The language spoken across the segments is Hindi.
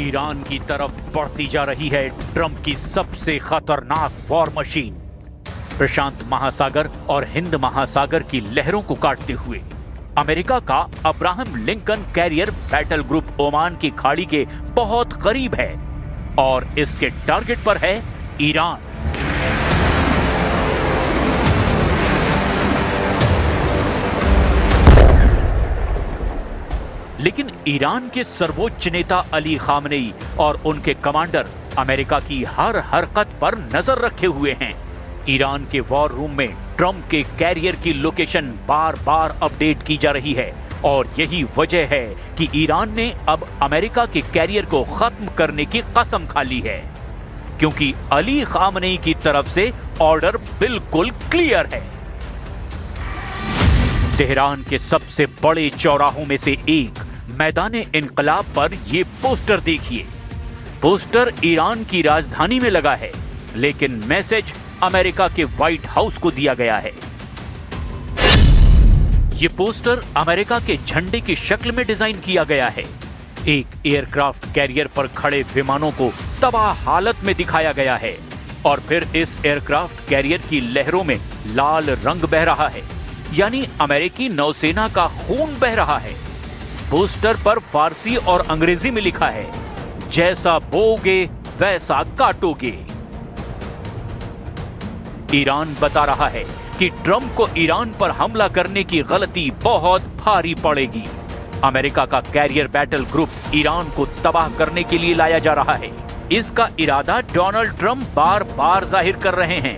ईरान की तरफ बढ़ती जा रही है ट्रंप की सबसे खतरनाक वॉर मशीन। प्रशांत महासागर और हिंद महासागर की लहरों को काटते हुए अमेरिका का Abraham Lincoln carrier battle group Oman की खाड़ी के बहुत करीब है और इसके टारगेट पर है ईरान। लेकिन ईरान के सर्वोच्च नेता अली खामनेई और उनके कमांडर अमेरिका की हर हरकत पर नजर रखे हुए हैं। ईरान के वॉर रूम में ट्रंप के कैरियर की लोकेशन बार बार अपडेट की जा रही है और यही वजह है कि ईरान ने अब अमेरिका के कैरियर को खत्म करने की कसम खा ली है, क्योंकि अली खामनेई की तरफ से ऑर्डर बिल्कुल क्लियर है। तेहरान के सबसे बड़े चौराहों में से एक मैदाने इनकलाब पर ये पोस्टर देखिए। पोस्टर ईरान की राजधानी में लगा है, लेकिन मैसेज अमेरिका के व्हाइट हाउस को दिया गया है। ये पोस्टर अमेरिका के झंडे की शक्ल में डिजाइन किया गया है। एक एयरक्राफ्ट कैरियर पर खड़े विमानों को तबाह हालत में दिखाया गया है और फिर इस एयरक्राफ्ट कैरियर की लहरों में लाल रंग बह रहा है, यानी अमेरिकी नौसेना का खून बह रहा है। पोस्टर पर फारसी और अंग्रेजी में लिखा है, जैसा बोओगे वैसा काटोगे। ईरान बता रहा है कि ट्रंप को ईरान पर हमला करने की गलती बहुत भारी पड़ेगी। अमेरिका का कैरियर बैटल ग्रुप ईरान को तबाह करने के लिए लाया जा रहा है। इसका इरादा डोनाल्ड ट्रंप बार बार जाहिर कर रहे हैं।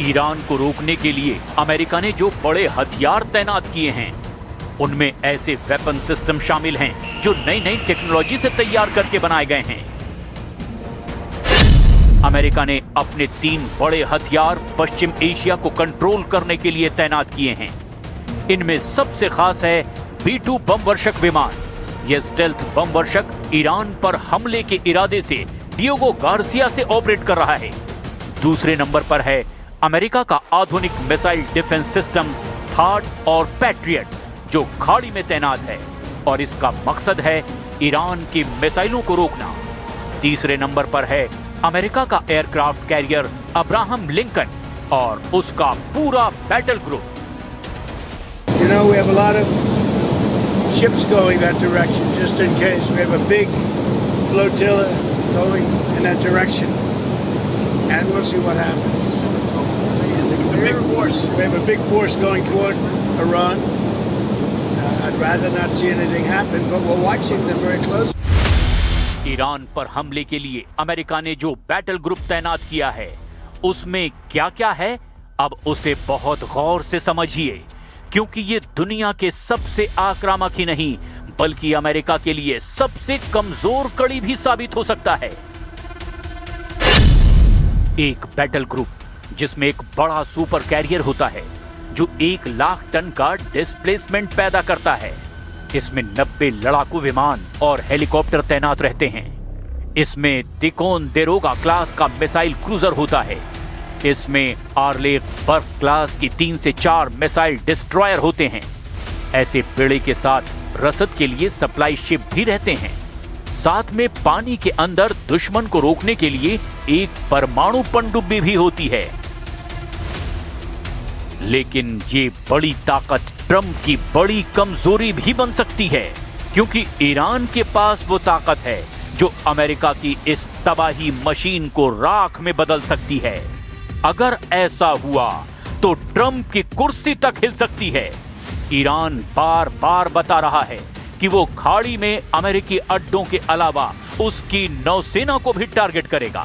ईरान को रोकने के लिए अमेरिका ने जो बड़े हथियार तैनात किए हैं, उनमें ऐसे वेपन सिस्टम शामिल हैं जो नई नई टेक्नोलॉजी से तैयार करके बनाए गए हैं। अमेरिका ने अपने 3 बड़े हथियार पश्चिम एशिया को कंट्रोल करने के लिए तैनात किए हैं। इनमें सबसे खास है B-2 बम वर्षक विमान। यह स्टेल्थ बम वर्षक ईरान पर हमले के इरादे से डियोगो गार्सिया से ऑपरेट कर रहा है। दूसरे नंबर पर है अमेरिका का आधुनिक मिसाइल डिफेंस सिस्टम थाड और पैट्रियट, जो खाड़ी में तैनात है और इसका मकसद है ईरान की मिसाइलों को रोकना। तीसरे नंबर पर है अमेरिका का एयरक्राफ्ट कैरियर अब्राहम लिंकन और उसका पूरा battle group. You know, we have a lot of ships going that direction, just in case. We have a big flotilla going in that direction, and we'll see what happens. A big force. We have a big force going toward Iran. I'd rather not see anything happen, but we're watching them very closely. Iran पर हमले के लिए अमेरिका ने जो बैटल ग्रुप तैनात किया है, उसमें क्या क्या है, अब उसे बहुत गौर से समझिए, क्योंकि ये दुनिया के सबसे आक्रामक ही नहीं बल्कि अमेरिका के लिए सबसे कमजोर कड़ी भी साबित हो सकता है। एक बैटल ग्रुप जिसमें एक बड़ा सुपर कैरियर होता है जो 1 लाख टन का डिस्प्लेसमेंट पैदा करता है। इसमें 90 लड़ाकू विमान और हेलीकॉप्टर तैनात रहते हैं। इसमें तिकोंदेरोगा क्लास का मिसाइल क्रूजर होता है। इसमें आर्लेक बर्फ क्लास की 3 से 4 मिसाइल डिस्ट्रॉयर होते हैं। ऐसे बेड़े के साथ रसद के लिए सप्लाई शिप भी रहते हैं। साथ में पानी के अंदर दुश्मन को रोकने के लिए एक परमाणु पनडुब्बी भी होती है। लेकिन ये बड़ी ताकत ट्रंप की बड़ी कमजोरी भी बन सकती है, क्योंकि ईरान के पास वो ताकत है जो अमेरिका की इस तबाही मशीन को राख में बदल सकती है। अगर ऐसा हुआ तो ट्रंप की कुर्सी तक हिल सकती है। ईरान बार बार बता रहा है कि वो खाड़ी में अमेरिकी अड्डों के अलावा उसकी नौसेना को भी टारगेट करेगा।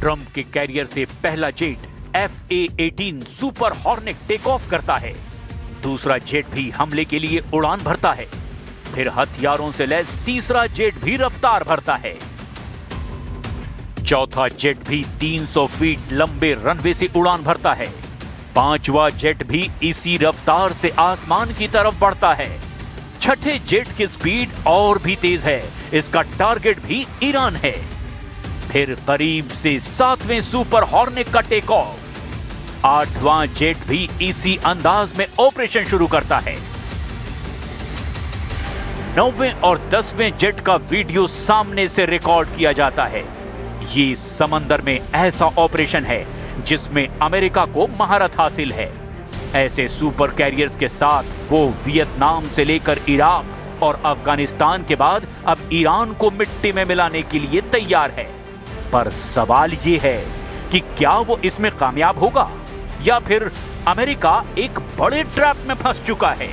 ट्रंप के कैरियर से पहला jet FA-18 super hornet take off करता है। दूसरा जेट भी हमले के लिए उड़ान भरता है। फिर हथियारों से लैस तीसरा जेट भी रफ्तार भरता है। चौथा जेट भी 300 फीट लंबे रनवे से उड़ान भरता है। पांचवा जेट भी इसी रफ्तार से आसमान की तरफ बढ़ता है। छठे जेट की स्पीड और भी तेज है। इसका टारगेट भी ईरान है। फिर करीब से 7वें सुपर हॉर्नेट का टेक ऑफ। 8वां जेट भी इसी अंदाज में ऑपरेशन शुरू करता है। 9वें और 10वें जेट का वीडियो सामने से रिकॉर्ड किया जाता है। ये समंदर में ऐसा ऑपरेशन है जिसमें अमेरिका को महारत हासिल है। ऐसे सुपर कैरियर्स के साथ वो वियतनाम से लेकर इराक और अफगानिस्तान के बाद अब ईरान को मिट्टी में मिलाने के लिए तैयार है। पर सवाल ये है कि क्या वो इसमें कामयाब होगा या फिर अमेरिका एक बड़े ट्रैप में फंस चुका है।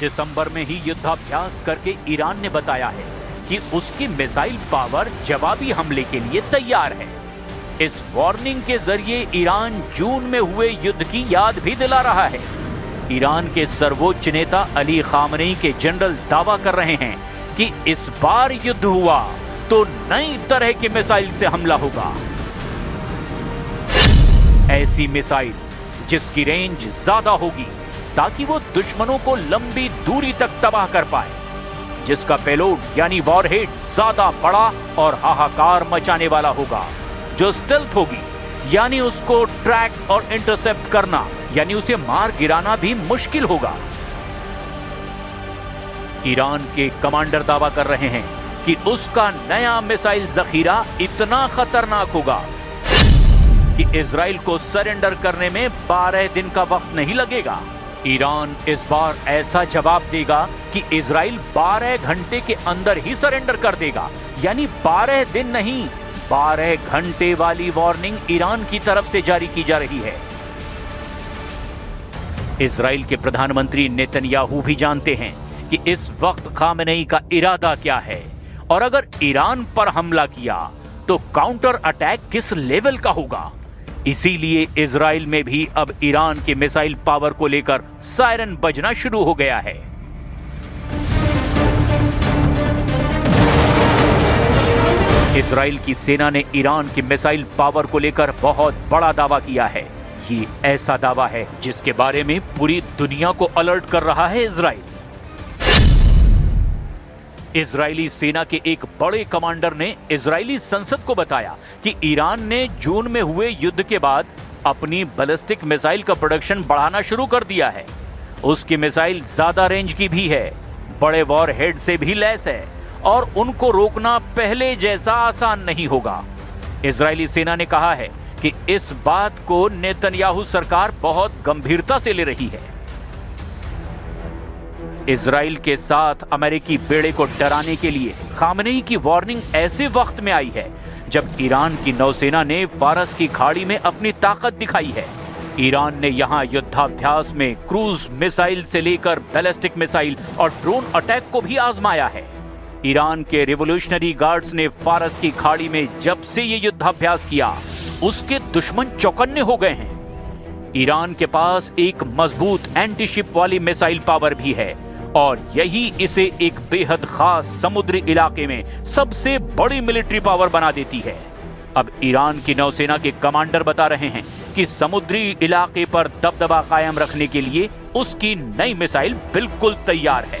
दिसंबर में ही युद्धाभ्यास करके ईरान ने बताया है कि उसकी मिसाइल पावर जवाबी हमले के लिए तैयार है। इस वार्निंग के जरिए ईरान जून में हुए युद्ध की याद भी दिला रहा है। ईरान के सर्वोच्च नेता अली खामनेई के जनरल दावा कर रहे हैं कि इस बार युद्ध हुआ तो नई तरह की मिसाइल से हमला होगा। ऐसी मिसाइल जिसकी रेंज ज्यादा होगी ताकि वो दुश्मनों को लंबी दूरी तक तबाह कर पाए, जिसका पेलोड यानी वॉरहेड ज्यादा बड़ा और हाहाकार मचाने वाला होगा, जो स्टेल्थ होगी यानी उसको ट्रैक और इंटरसेप्ट करना यानी उसे मार गिराना भी मुश्किल होगा। ईरान के कमांडर दावा कर रहे हैं कि उसका नया मिसाइल जखीरा इतना खतरनाक होगा कि इजराइल को सरेंडर करने में 12 दिन का वक्त नहीं लगेगा। ईरान इस बार ऐसा जवाब देगा कि इजराइल 12 घंटे के अंदर ही सरेंडर कर देगा, यानी 12 दिन नहीं 12 घंटे वाली वार्निंग ईरान की तरफ से जारी की जा रही है। इजराइल के प्रधानमंत्री नेतन्याहू भी जानते हैं कि इस वक्त खामेनेई का इरादा क्या है और अगर ईरान पर हमला किया तो काउंटर अटैक किस लेवल का होगा। इसीलिए इजराइल में भी अब ईरान के मिसाइल पावर को लेकर सायरन बजना शुरू हो गया है। इजराइल की सेना ने ईरान की मिसाइल पावर को लेकर बहुत बड़ा दावा किया है। ये ऐसा दावा है जिसके बारे में पूरी दुनिया को अलर्ट कर रहा है इजराइल। इजरायली सेना के एक बड़े कमांडर ने इजरायली संसद को बताया कि ईरान ने जून में हुए युद्ध के बाद अपनी बैलिस्टिक मिसाइल का प्रोडक्शन बढ़ाना शुरू कर दिया है। उसकी मिसाइल ज्यादा रेंज की भी है, बड़े वॉरहेड से भी लैस है और उनको रोकना पहले जैसा आसान नहीं होगा। इजरायली सेना ने कहा है कि इस बात को नेतन्याहू सरकार बहुत गंभीरता से ले रही है। इजराइल के साथ अमेरिकी बेड़े को डराने के लिए खामनेई की वार्निंग ऐसे वक्त में आई है जब ईरान की नौसेना ने फारस की खाड़ी में अपनी ताकत दिखाई है। ईरान ने यहां युद्धाभ्यास में क्रूज मिसाइल से लेकर बैलिस्टिक मिसाइल और ड्रोन अटैक को भी आजमाया है। ईरान के रिवोल्यूशनरी गार्ड्स ने फारस की खाड़ी में जब से ये युद्धाभ्यास किया उसके दुश्मन चौकन्ने हो गए हैं। ईरान के पास एक मजबूत एंटी शिप वाली मिसाइल पावर भी है और यही इसे एक बेहद खास समुद्री इलाके में सबसे बड़ी मिलिट्री पावर बना देती है। अब ईरान की नौसेना के कमांडर बता रहे हैं कि समुद्री इलाके पर दबदबा कायम रखने के लिए उसकी नई मिसाइल बिल्कुल तैयार है।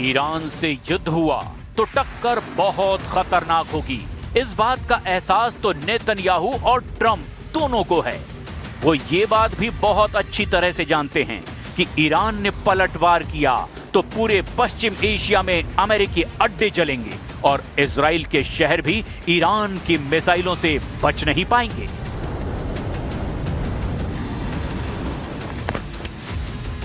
ईरान से युद्ध हुआ तो टक्कर बहुत खतरनाक होगी। इस बात का एहसास तो नेतन्याहू और ट्रंप दोनों को है। वो ये बात भी बहुत अच्छी तरह से जानते हैं कि ईरान ने पलटवार किया तो पूरे पश्चिम एशिया में अमेरिकी अड्डे जलेंगे और इजराइल के शहर भी ईरान की मिसाइलों से बच नहीं पाएंगे।